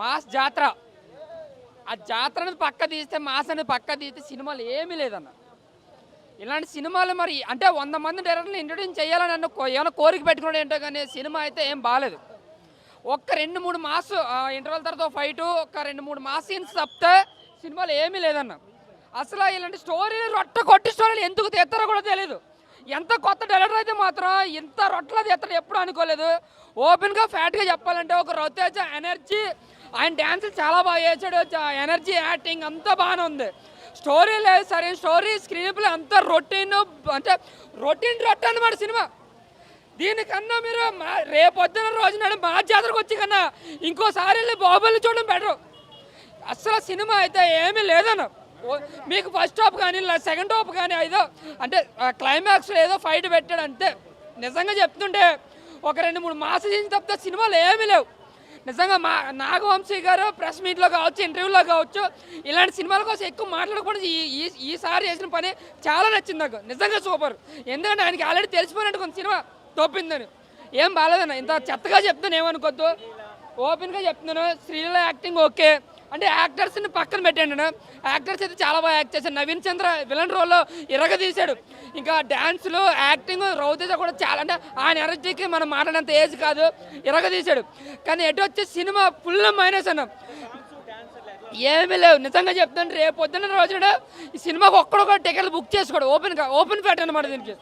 Mass జాతర. ఆ జాతర అనేది పక్క తీస్తే, మాస్ అనేది పక్క తీస్తే సినిమాలు ఏమీ లేదన్న. ఇలాంటి సినిమాలు మరి అంటే 100 మంది డైరెక్టర్లు ఇంట్రొడ్యూస్ చేయాలని ఏమైనా కోరిక పెట్టుకున్నాడు ఏంటో కానీ సినిమా అయితే ఏం బాగాలేదు. ఒక్క 2-3 మాస్ ఇంటర్వెల్ తర్వాత ఫైటు, ఒక 2-3 మాస్ సీన్స్ తప్పితే సినిమాలు ఏమీ లేదన్న. అసలు ఇలాంటి స్టోరీలు రొట్ట కొట్టి స్టోరీలు ఎందుకు తీస్తారో కూడా తెలియదు. ఎంత కొత్త డైరెక్టర్ అయితే మాత్రం ఇంత రొట్టలో తీస్తాడు ఎప్పుడు అనుకోలేదు. ఓపెన్గా ఫ్యాట్గా చెప్పాలంటే ఒక రవితేజ ఎనర్జీ, ఆయన డ్యాన్సులు చాలా బాగా చేశాడు, ఎనర్జీ యాక్టింగ్ అంతా బాగానే ఉంది. స్టోరీ లేదు, సరైన స్టోరీ, స్క్రీన్ ప్లే అంతా రొటీన్, అంటే రొట్ట అనమాట సినిమా. దీనికన్నా మీరు రేపొద్దున రోజు నాడు మా జాతరకు వచ్చి కన్నా ఇంకోసారి వెళ్ళి బాహుబలి చూడడం బెటర్. అసలు సినిమా అయితే ఏమీ లేదన్న. మీకు ఫస్ట్ హాఫ్ కానీ సెకండ్ హాఫ్ కానీ ఏదో అంటే క్లైమాక్స్ ఏదో ఫైట్ పెట్టాడు అంతే. నిజంగా చెప్తుంటే ఒక 2-3 మాసాలు చేసిన తప్పితే సినిమాలు ఏమీ లేవు. నిజంగా నాగవంశీ గారు ప్రెస్ మీట్లో కావచ్చు, ఇంటర్వ్యూలో కావచ్చు, ఇలాంటి సినిమాల కోసం ఎక్కువ మాట్లాడకూడదు. ఈసారి చేసిన పని చాలా నచ్చింది నాకు, నిజంగా సూపర్. ఎందుకంటే ఆయనకి ఆల్రెడీ తెలిసిపోయినట్టు కొంత సినిమా తోపిందని. ఏం బాగాలేదన్న, ఇంత చెత్తగా చెప్తాను ఏమనుకోద్దు, ఓపెన్గా చెప్తున్నాను. శ్రీలీల యాక్టింగ్ ఓకే, అంటే యాక్టర్స్ని పక్కన పెట్టండి. యాక్టర్స్ అయితే చాలా బాగా యాక్ట్ చేశారు. నవీన్ చంద్ర విలన్ రోల్లో తీశాడు. ఇంకా డ్యాన్సులు, యాక్టింగ్, రవితేజ కూడా చాలా, అంటే ఆయన ఎనర్జీకి మనం మాట్లాడినంత ఏజ్ కాదు, తీశాడు. కానీ ఎటు వచ్చే సినిమా ఫుల్ మైనస్ అన్న, ఏమీ లేవు. నిజంగా చెప్తాను, రేపు పొద్దున్న రోజున ఈ సినిమాకి ఒక్కడొక్క టికెట్లు బుక్ చేసుకోడు. ఓపెన్ ఫ్యాట్ అనమాట దీనికి.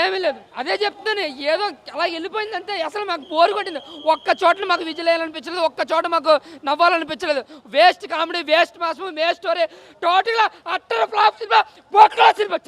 ఏమీ లేదు, అదే చెప్తాను. ఏదో అలా వెళ్ళిపోయిందంటే అసలు మాకు బోర్ కొట్టింది. ఒక్క చోట్ల మాకు విజిల్ వేయాలనిపించలేదు, ఒక్క చోట మాకు నవ్వాలనిపించలేదు. వేస్ట్ కామెడీ, వేస్ట్ మాసం, వేస్ట్ స్టోరీ, టోటల్గా అట్టర్ ఫ్లాప్ సినిమా, బొక్కల సినిమా.